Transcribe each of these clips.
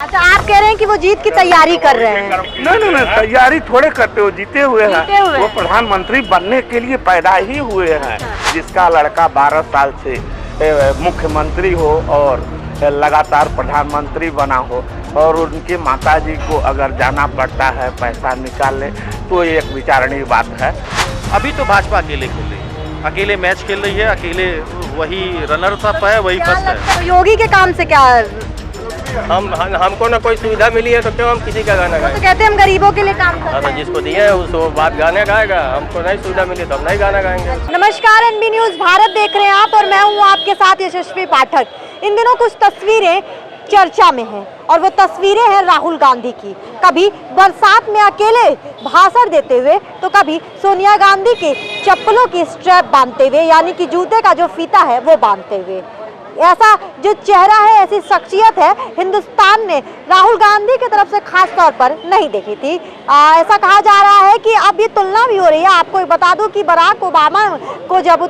अच्छा, आप कह रहे हैं कि वो जीत की तैयारी कर रहे हैं? नहीं, तैयारी थोड़े करते हो, जीते हुए हैं। वो प्रधानमंत्री बनने के लिए पैदा ही हुए हैं। जिसका लड़का 12 साल से मुख्यमंत्री हो और लगातार प्रधानमंत्री बना हो और उनके माताजी को अगर जाना पड़ता है पैसा निकालने, तो ये एक विचारणीय बात है। अभी तो भाजपा अकेले खेल रही है, अकेले मैच खेल रही है, अकेले वही रनर्स अप है, वही फर्स्ट है। योगी के काम से क्या? हमको ना कोई सुविधा मिली है तो क्यों हम किसी का गाना गाएं? तो कहते हैं हम गरीबों के लिए काम कर रहे हैं। जिसको दिए है उसको बात गाने गाएगा, हमको नहीं सुविधा मिली तो हम नहीं गाना गाएंगे। नमस्कार, एनबी न्यूज भारत देख रहे हैं आप और मैं हूं आपके साथ यशस्वी पाठक। इन दिनों कुछ तस्वीरें चर्चा में हैं और वो तस्वीरें हैं राहुल गांधी की। कभी बरसात में अकेले भाषण देते हुए तो कभी सोनिया गांधी के चप्पलों की स्ट्रैप बांधते हुए, यानी कि जूते का जो फीता है वो बांधते हुए। ऐसा जो चेहरा है, ऐसी शख्सियत है, हिंदुस्तान ने राहुल गांधी की तरफ से खास तौर पर नहीं देखी थी। ऐसा कहा जा रहा है कि अब ये तुलना भी हो रही है। आपको बता दूं कि बराक ओबामा को जब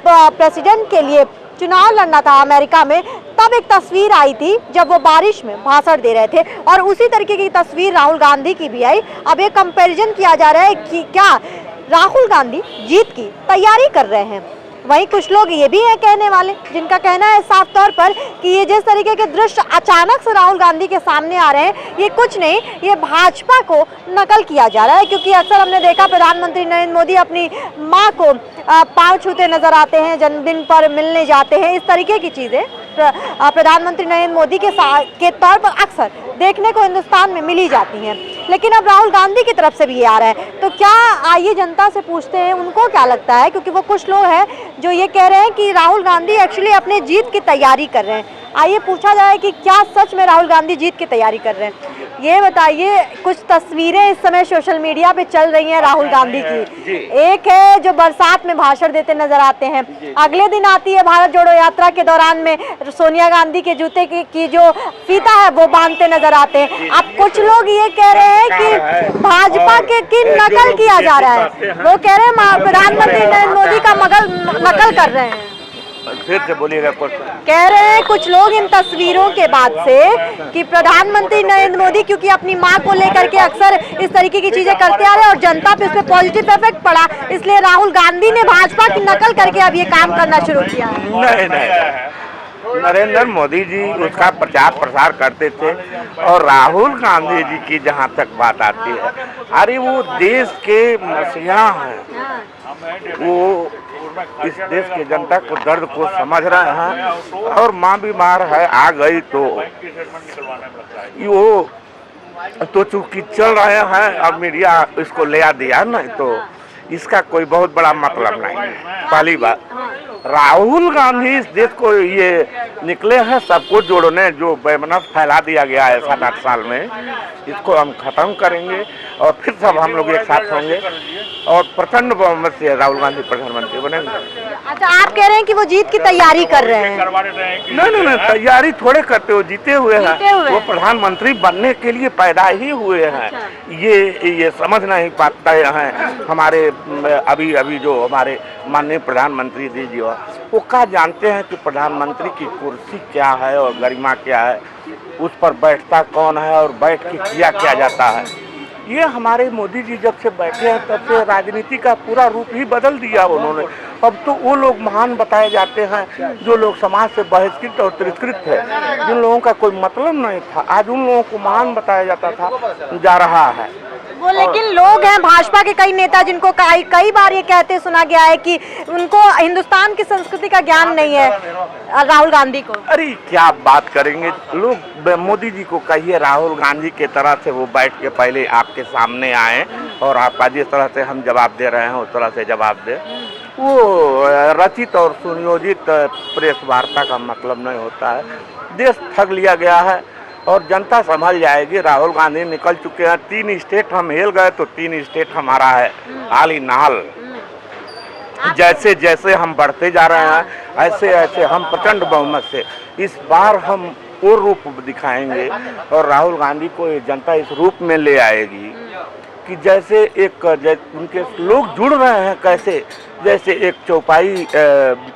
प्रेसिडेंट के लिए चुनाव लड़ना था अमेरिका में, तब एक तस्वीर आई थी जब वो बारिश में भाषण दे रहे थे और उसी तरीके की तस्वीर राहुल गांधी की भी आई। अब एक कंपैरिजन किया जा रहा है कि क्या राहुल गांधी जीत की तैयारी कर रहे हैं। वहीं कुछ लोग ये भी हैं कहने वाले, जिनका कहना है साफ तौर पर कि ये जिस तरीके के दृश्य अचानक से राहुल गांधी के सामने आ रहे हैं, ये कुछ नहीं, ये भाजपा को नकल किया जा रहा है। क्योंकि अक्सर हमने देखा प्रधानमंत्री नरेंद्र मोदी अपनी मां को पांव छूते नजर आते हैं, जन्मदिन पर मिलने जाते हैं, इस तरीके की चीजें प्रधानमंत्री नरेंद्र मोदी के तौर पर अक्सर देखने को हिंदुस्तान में मिली जाती हैं। लेकिन अब राहुल गांधी की तरफ से भी ये आ रहा है, तो क्या आइए जनता से पूछते हैं उनको क्या लगता है। क्योंकि वो कुछ लोग हैं जो ये कह रहे हैं कि राहुल गांधी एक्चुअली अपने जीत की तैयारी कर रहे हैं। आइए पूछा जाए कि क्या सच में राहुल गांधी जीत की तैयारी कर रहे हैं। ये बताइए, कुछ तस्वीरें इस समय सोशल मीडिया पे चल रही हैं राहुल गांधी की। एक है जो बरसात में भाषण देते नजर आते हैं, अगले दिन आती है भारत जोड़ो यात्रा के दौरान में सोनिया गांधी के जूते की जो फीता है वो बांधते नजर आते हैं। अब कुछ लोग ये कह रहे हैं कि भाजपा की नकल किया जा रहा है। वो कह रहे हैं प्रधानमंत्री नरेंद्र मोदी का नकल कर रहे हैं। फिर से बोलिएगा कुछ। कह रहे हैं कुछ लोग इन तस्वीरों के बाद से कि प्रधानमंत्री नरेंद्र मोदी क्योंकि अपनी मां को लेकर के अक्सर इस तरीके की चीजें करते आ रहे हैं और जनता पे इस पे पॉजिटिव इफेक्ट पड़ा, इसलिए राहुल गांधी ने भाजपा की नकल करके अब ये काम करना शुरू किया है। नहीं, नरेंद्र मोदी जी उसका प्रचार प्रसार करते थे और राहुल गांधी जी की जहाँ तक बात आती है, अरे वो देश के मसीहा हैं, वो इस देश की जनता को दर्द को समझ रहे हैं और माँ बीमार है आ गई तो वो तो चूंकि चल रहे हैं, अब मीडिया इसको ले आ दिया, नहीं तो इसका कोई बहुत बड़ा मतलब नहीं है। पहली बात, राहुल गांधी इस देश को ये निकले हैं सबको जोड़ने, जो बेमनस फैला दिया गया है 7-8 साल में, इसको हम खत्म करेंगे और फिर सब हम लोग एक साथ होंगे और प्रचंड बहुमत से राहुल गांधी प्रधानमंत्री बनेंगे। अच्छा, आप कह रहे हैं कि वो जीत की तैयारी कर रहे हैं? नहीं, तैयारी थोड़े करते हो, जीते हुए हैं। वो प्रधानमंत्री बनने के लिए पैदा ही हुए हैं। ये समझ नहीं पाते हैं हमारे अभी जो हमारे माननीय प्रधानमंत्री जी वो क्या जानते हैं कि प्रधानमंत्री की कुर्सी क्या है और गरिमा क्या है, उस पर बैठता कौन है और बैठ के किया क्या जाता है। ये हमारे मोदी जी जब से बैठे हैं तब से राजनीति का पूरा रूप ही बदल दिया उन्होंने। अब तो वो लोग महान बताए जाते हैं जो लोग समाज से बहिष्कृत और तिरस्कृत थे, जिन लोगों का कोई मतलब नहीं था, आज उन लोगों को महान बताया जाता था जा रहा है। वो लेकिन लोग हैं भाजपा के कई नेता जिनको कई बार ये कहते सुना गया है कि उनको हिंदुस्तान की संस्कृति का ज्ञान नहीं है राहुल गांधी को। अरे क्या बात करेंगे लोग, मोदी जी को कहिए राहुल गांधी के तरह से वो बैठ के पहले आपके सामने आए और आपका जिस तरह से हम जवाब दे रहे हैं उस तरह से जवाब दे। वो रचित और सुनियोजित प्रेस वार्ता का मतलब नहीं होता है। देश ठग लिया गया है और जनता संभल जाएगी। राहुल गांधी निकल चुके हैं, 3 स्टेट हम हिल गए तो 3 स्टेट हमारा है हाल ही नाल। जैसे जैसे हम बढ़ते जा रहे हैं ऐसे ऐसे हम प्रचंड बहुमत से इस बार हम वो रूप दिखाएंगे और राहुल गांधी को ये जनता इस रूप में ले आएगी कि जैसे उनके लोग जुड़ रहे हैं, कैसे जैसे एक चौपाई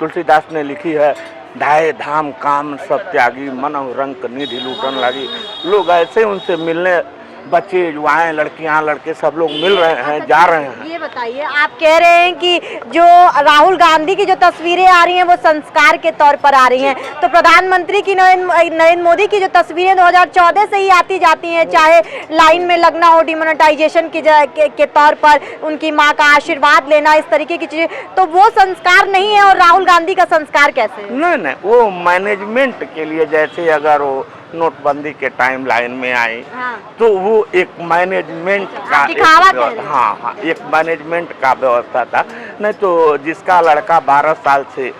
तुलसीदास ने लिखी है, ढाई धाम काम सब त्यागी मन रंग निधि लूटन लगी। लोग ऐसे उनसे मिलने, बच्चे युवाएं, लड़कियां, लड़के सब लोग मिल रहे हैं, जा रहे हैं। ये बताइए, आप कह रहे हैं कि जो राहुल गांधी की जो तस्वीरें आ रही हैं वो संस्कार के तौर पर आ रही हैं, तो प्रधानमंत्री की नरेंद्र मोदी की जो तस्वीरें 2014 से ही आती जाती हैं, चाहे लाइन में लगना हो डिमोनेटाइजेशन के तौर पर, उनकी माँ का आशीर्वाद लेना, इस तरीके की चीजें, तो वो संस्कार नहीं है और राहुल गांधी का संस्कार कैसे है? नहीं, वो मैनेजमेंट के लिए, जैसे अगर वो नोटबंदी के टाइम लाइन में आई, हाँ। तो वो एक मैनेजमेंट का एक मैनेजमेंट का व्यवस्था था। नहीं तो जिसका लड़का 12 साल से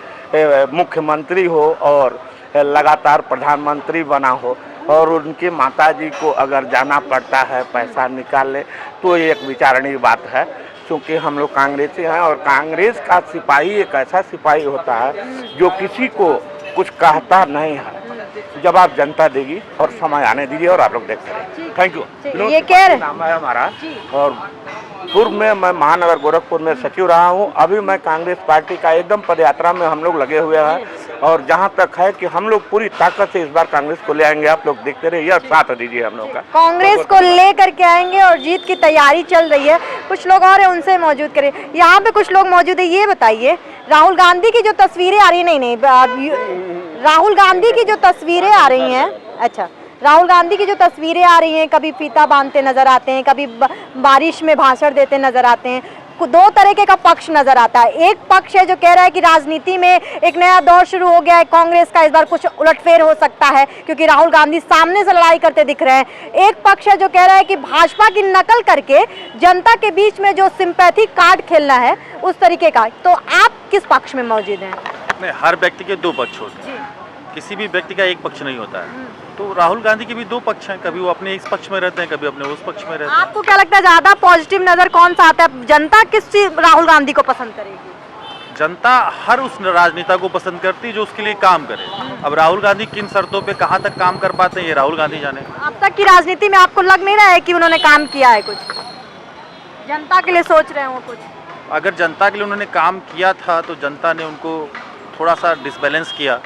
मुख्यमंत्री हो और लगातार प्रधानमंत्री बना हो और उनके माताजी को अगर जाना पड़ता है पैसा निकालने, तो ये एक विचारणीय बात है। क्योंकि हम लोग कांग्रेसी हैं और कांग्रेस का सिपाही एक ऐसा सिपाही होता है जो किसी को कुछ कहता नहीं है। जवाब जनता देगी और समय आने दीजिए और आप लोग देखते रहिए। Thank you. ये कह रहे नाम है हमारा, और पूर्व में मैं महानगर गोरखपुर में सचिव रहा हूँ। अभी मैं कांग्रेस पार्टी का एकदम पदयात्रा में हम लोग लगे हुए हैं और जहाँ तक है कि हम लोग पूरी ताकत से इस बार कांग्रेस को ले आएंगे। आप लोग देखते रहिए और साथ दीजिए हम लोग का। कांग्रेस को ले करके आएंगे और जीत की तैयारी चल रही है। कुछ लोग और हैं, उनसे मौजूद करें। यहाँ पे कुछ लोग मौजूद है। ये बताइए, राहुल गांधी की जो तस्वीरें आ रही, नहीं राहुल गांधी की जो तस्वीरें आ रही हैं, अच्छा, राहुल गांधी की जो तस्वीरें आ रही हैं, कभी फीता बांधते नजर आते हैं, कभी बारिश में भाषण देते नजर आते हैं। दो तरीके का पक्ष नजर आता है। एक पक्ष है जो कह रहा है कि राजनीति में एक नया दौर शुरू हो गया है, कांग्रेस का इस बार कुछ उलटफेर हो सकता है क्योंकि राहुल गांधी सामने से लड़ाई करते दिख रहे हैं। एक पक्ष है जो कह रहा है कि भाजपा की नकल करके जनता के बीच में जो सिंपैथी कार्ड खेलना है उस तरीके का। तो आप किस पक्ष में मौजूद हैं? हर व्यक्ति के दो पक्ष होते हैं, किसी भी व्यक्ति का एक पक्ष नहीं होता है। तो राहुल गांधी के भी दो पक्ष हैं, कभी वो अपने इस पक्ष में रहते हैं, कभी अपने उस पक्ष में रहते हैं। आपको क्या लगता है ज्यादा पॉजिटिव नजर कौन सा आता है? जनता किस चीज राहुल गांधी को पसंद करेगी? जनता हर उस राजनेता को पसंद करती है जो उसके लिए काम करे। अब राहुल गांधी किन शर्तों पे कहां तक काम कर पाते हैं ये राहुल गांधी जाने। अब तक की राजनीति में आपको लग नहीं रहा है कि उन्होंने काम किया है, कुछ जनता के लिए सोच रहे हो कुछ? अगर जनता के लिए उन्होंने काम किया था तो जनता ने उनको थोड़ा सा डिसबैलेंस किया,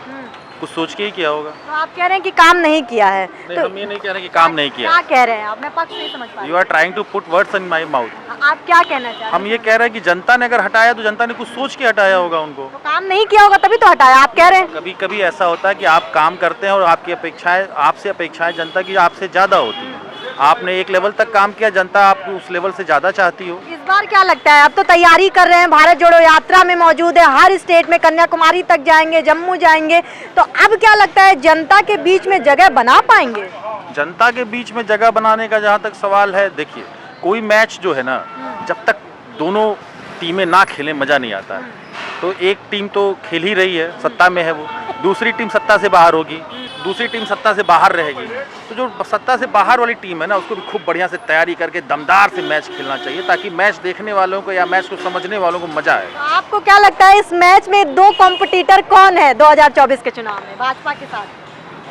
कुछ सोच के ही किया होगा। तो आप कह रहे हैं कि काम नहीं किया है? नहीं, तो हम ये नहीं कह रहे कि काम नहीं किया। क्या कह रहे हैं आप? मैं पक्ष नहीं समझ पा रही। You are trying to put words in my mouth. आप क्या कहना चाह रहे हैं? हम ये कह रहे हैं कि जनता ने अगर हटाया तो जनता ने कुछ सोच के हटाया होगा उनको। तो काम नहीं किया होगा तभी तो हटाया, आप कह रहे हैं? कभी कभी ऐसा होता है कि आप काम करते हैं और आपकी अपेक्षाएं, आपसे अपेक्षाएं जनता की आपसे ज्यादा होती है। आपने एक लेवल तक काम किया, जनता आपको उस लेवल से ज्यादा चाहती हो। इस बार क्या लगता है? अब तो तैयारी कर रहे हैं, भारत जोड़ो यात्रा में मौजूद है, हर स्टेट में, कन्याकुमारी तक जाएंगे, जम्मू जाएंगे, तो अब क्या लगता है जनता के बीच में जगह बना पाएंगे? जनता के बीच में जगह बनाने का जहाँ तक सवाल है, देखिए कोई मैच जो है ना, जब तक दोनों टीमें ना खेलें मजा नहीं आता है। तो एक टीम तो खेल ही रही है, सत्ता में है वो, दूसरी टीम सत्ता से बाहर होगी, दूसरी टीम सत्ता से बाहर रहेगी। तो जो सत्ता से बाहर वाली टीम है ना, उसको भी खूब बढ़िया से तैयारी करके दमदार से मैच खेलना चाहिए ताकि मैच देखने वालों को या मैच को समझने वालों को मजा आए। आपको क्या लगता है इस मैच में दो कॉम्पिटिटर कौन है 2024 के चुनाव में भाजपा के साथ?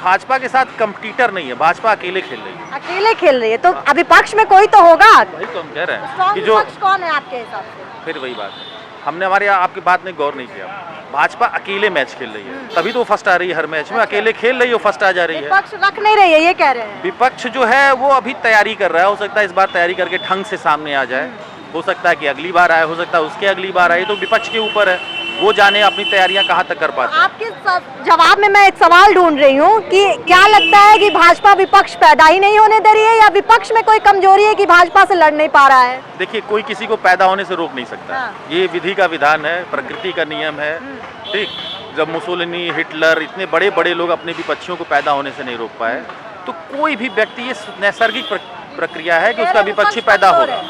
भाजपा के साथ कंपटीटर नहीं है, भाजपा अकेले खेल रही है। अकेले खेल रही है, तो अभी पक्ष में कोई तो होगा। वही तो हम कह रहे हैं स्ट्रॉन्ग कि जो पक्ष कौन है आपके हिसाब से? फिर वही बात है, हमने हमारे आपकी बात में गौर नहीं किया। भाजपा अकेले मैच खेल रही है, तभी तो वो फर्स्ट आ रही है हर मैच में। अकेले खेल रही है, वो फर्स्ट आ जा रही है। विपक्ष रख नहीं रही है, ये कह रहे हैं। विपक्ष जो है वो अभी तैयारी कर रहा है, हो सकता है इस बार तैयारी करके ढंग से सामने आ जाए, हो सकता है कि अगली बार आए, हो सकता है उसके अगली बार आए, तो विपक्ष के ऊपर है, वो जाने अपनी तैयारियां कहाँ तक कर पाते हैं। आपके जवाब में मैं एक सवाल ढूंढ रही हूँ कि क्या लगता है कि भाजपा विपक्ष पैदा ही नहीं होने दे रही है या विपक्ष में कोई कमजोरी है कि भाजपा से लड़ नहीं पा रहा है? देखिए, कोई किसी को पैदा होने से रोक नहीं सकता। हाँ। ये विधि का विधान है, प्रकृति का नियम है। ठीक, जब मुसोलिनी, हिटलर, इतने बड़े बड़े लोग अपने विपक्षियों को पैदा होने से नहीं रोक पाए, तो कोई भी व्यक्ति, ये नैसर्गिक प्रक्रिया है कि उसका विपक्षी पैदा होगा।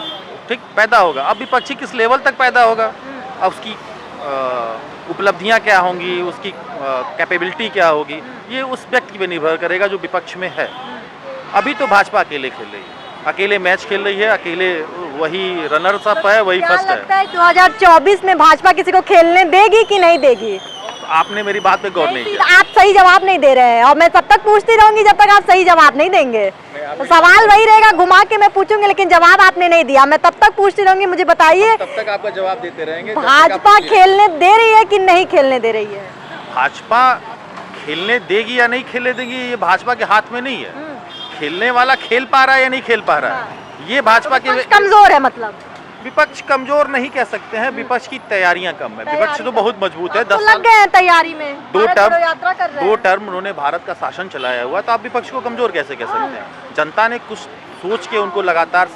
ठीक, पैदा होगा। अब विपक्षी किस लेवल तक पैदा होगा, अब उसकी उपलब्धियां क्या होंगी, उसकी कैपेबिलिटी क्या होगी, ये उस व्यक्ति पे निर्भर करेगा जो विपक्ष में है। अभी तो भाजपा अकेले खेल रही है, अकेले मैच खेल रही है, अकेले वही रनर्स अप है, वही फर्स्ट है। लगता है 2024 में भाजपा किसी को खेलने देगी कि नहीं देगी? आपने मेरी बात पे गौर नहीं किया। आप सही जवाब नहीं दे रहे हैं और मैं तब तक पूछती रहूंगी जब तक आप सही जवाब नहीं देंगे। तो सवाल वही रहेगा, घुमा के मैं पूछूंगी, लेकिन जवाब आपने नहीं दिया। मैं तब तक पूछती रहूंगी, मुझे बताइए तब तक आपका जवाब देते रहेंगे। भाजपा खेलने दे रही है कि नहीं खेलने दे रही है? भाजपा खेलने देगी या नहीं खेलने देगी ये भाजपा के हाथ में नहीं है। खेलने वाला खेल पा रहा है या नहीं खेल पा रहा है, ये भाजपा के कमजोर है मतलब। विपक्ष कमजोर नहीं कह सकते हैं, विपक्ष की तैयारियां कम है। विपक्ष तो बहुत मजबूत है। तो 10 लग गए हैं तैयारी में, दो भारत जोड़ो यात्रा कर रहे दो हैं। टर्म उन्होंने भारत का शासन चलाया हुआ, तो आप विपक्ष को कमजोर कैसे कह सकते हैं। जनता ने कुछ सोच के उनको लगातार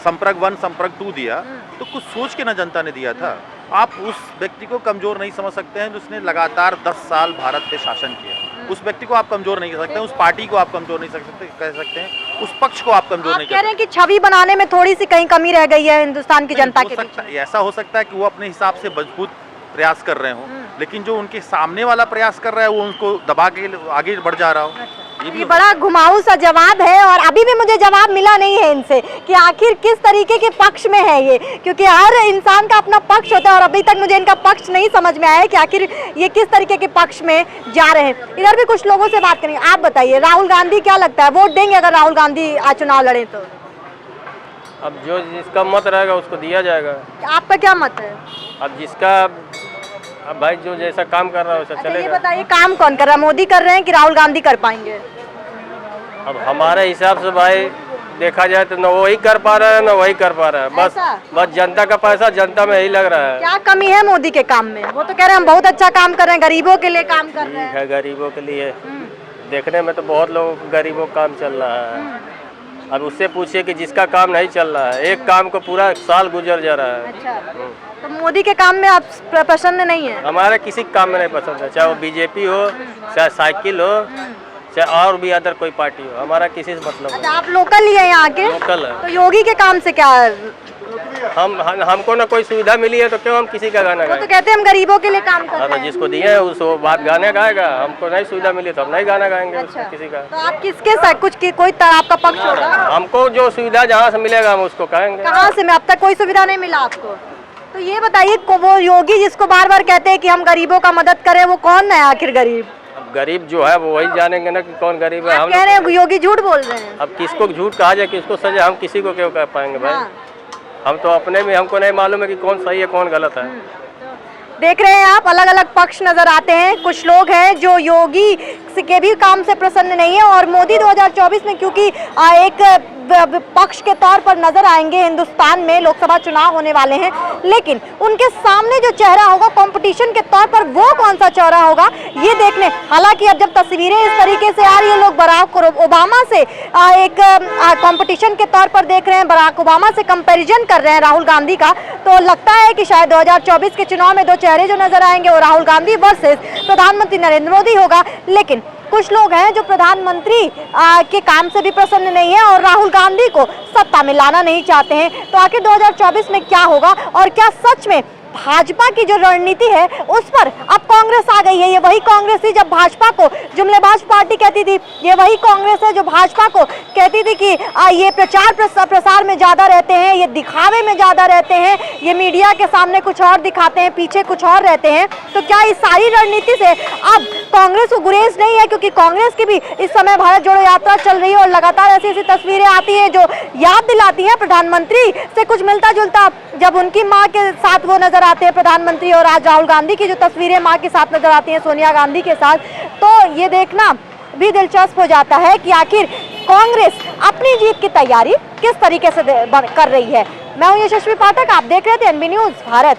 संपर्क 1 संपर्क 2 दिया, तो कुछ सोच के ना जनता ने दिया था। आप उस व्यक्ति को कमजोर नहीं समझ सकते हैं जिसने लगातार 10 साल भारत पे शासन किया। उस व्यक्ति को आप कमजोर नहीं कह सकते, उस पार्टी को आप कमजोर नहीं कह सकते हैं, उस पक्ष को आप कमजोर नहीं कह रहे हैं कि छवि बनाने में थोड़ी सी कहीं कमी रह गई है हिंदुस्तान की जनता के बीच में। ऐसा हो सकता है कि वो अपने हिसाब से मजबूत प्रयास कर रहे हो, लेकिन जो उनके सामने वाला प्रयास कर रहा है वो उनको दबा के आगे बढ़ जा रहा हो। ये बड़ा घुमाऊ सा जवाब है और अभी भी मुझे जवाब मिला नहीं है इनसे कि आखिर किस तरीके के पक्ष में है ये, क्योंकि हर इंसान का अपना पक्ष होता है और अभी तक मुझे इनका पक्ष नहीं समझ में आया है कि आखिर ये किस तरीके के पक्ष में जा रहे हैं। इधर भी कुछ लोगों से बात करेंगे। आप बताइए, राहुल गांधी क्या लगता है, वोट देंगे अगर राहुल गांधी आज चुनाव लड़े तो? अब जो जिसका मत रहेगा उसको दिया जाएगा। आपका क्या मत है? अब जिसका, अब भाई जो जैसा काम कर रहा है वैसा अच्छा, ये चलेगा। बताइए काम कौन कर रहा है, मोदी कर रहे हैं कि राहुल गांधी कर पाएंगे? अब हमारे हिसाब से भाई देखा जाए तो न वही कर पा रहा है न वही कर पा रहा है। ऐसा? बस जनता का पैसा जनता में ही लग रहा है। क्या कमी है मोदी के काम में? वो तो कह रहे हैं हम बहुत अच्छा काम कर रहे हैं, गरीबों के लिए काम कर रहे हैं। ठीक है, गरीबों के लिए देखने में तो बहुत लोग गरीबों का काम चल रहा है। अब उससे पूछिए कि जिसका काम नहीं चल रहा है, एक काम को पूरा साल गुजर जा रहा है। अच्छा, तो मोदी के काम में आप पसंद नहीं है? हमारे किसी काम में नहीं पसंद है, चाहे वो बीजेपी हो, चाहे साइकिल हो, चाहे और भी अदर कोई पार्टी हो, हमारा किसी से मतलब अच्छा, आप लोकल ही है यहाँ के? लोकल है। तो योगी के काम से क्या हमको ना कोई सुविधा मिली है तो क्यों हम किसी का गाना वो तो गाएं? कहते हैं हम गरीबों के लिए काम कर हाँ, रहे तो हैं। जिसको दिए है उसको बात गाने गाएगा। हमको नहीं सुविधा मिली तो हम नहीं गाना गाएंगे अच्छा, किसी का। तो आप किसके साथ कुछ कोई आपका पक्ष होगा? हमको जो सुविधा जहाँ से मिलेगा हम उसको कहेंगे। कहाँ से? मैं अब तक कोई सुविधा नहीं मिला आपको। तो ये बताइए, वो योगी जिसको बार बार कहते हैं कि हम गरीबों का मदद करें, वो कौन है आखिर गरीब? अब गरीब जो है वो वही जानेंगे ना कि कौन गरीब है। आप हम कह रहे हैं योगी झूठ बोल रहे हैं। अब किसको झूठ कहा जाए, किसको सजा, हम किसी को क्यों कह पाएंगे भाई। हाँ। हम तो अपने में हमको नहीं मालूम है कि कौन सही है कौन गलत है। देख रहे हैं आप, अलग अलग पक्ष नजर आते हैं। कुछ लोग हैं जो योगी के भी काम से प्रसन्न नहीं है और मोदी 2024 में क्योंकि एक पक्ष के तौर पर नजर आएंगे, हिंदुस्तान में लोकसभा चुनाव होने वाले हैं, लेकिन उनके सामने जो चेहरा होगा कंपटीशन के तौर पर, वो कौन सा चेहरा होगा ये देखने। हालांकि अब जब तस्वीरें इस तरीके से आ रही है, लोग बराक ओबामा से एक कंपटीशन के तौर पर देख रहे हैं, बराक ओबामा से कंपैरिजन कर रहे हैं राहुल गांधी का, तो लगता है कि शायद 2024 के चुनाव में दो चेहरे जो नजर आएंगे वो राहुल गांधी वर्सेस प्रधानमंत्री नरेंद्र मोदी होगा। लेकिन कुछ लोग हैं जो प्रधानमंत्री के काम से भी प्रसन्न नहीं है और राहुल गांधी को सत्ता में लाना नहीं चाहते हैं। तो आखिर 2024 में क्या होगा और क्या सच में भाजपा की जो रणनीति है उस पर अब कांग्रेस आ गई है? ये वही कांग्रेस थी जब भाजपा को जुमलेबाज पार्टी कहती थी, ये वही कांग्रेस है जो भाजपा को कहती थी कि ये प्रचार प्रसार में ज्यादा रहते हैं, ये दिखावे में ज्यादा रहते हैं, ये मीडिया के सामने कुछ और दिखाते हैं, पीछे कुछ और रहते हैं। तो क्या इस सारी रणनीति से अब कांग्रेस को गुरेज नहीं है? क्योंकि कांग्रेस की भी इस समय भारत जोड़ो यात्रा चल रही है और लगातार ऐसी ऐसी तस्वीरें आती है जो याद दिलाती है प्रधानमंत्री से कुछ मिलता जुलता, जब उनकी माँ के साथ वो नजर आते हैं प्रधानमंत्री, और आज राहुल गांधी की जो तस्वीरें मां के साथ नजर आती हैं सोनिया गांधी के साथ, तो ये देखना भी दिलचस्प हो जाता है कि आखिर कांग्रेस अपनी जीत की तैयारी किस तरीके से कर रही है। मैं हूं यशस्वी पाठक, आप देख रहे थे एनबी न्यूज भारत।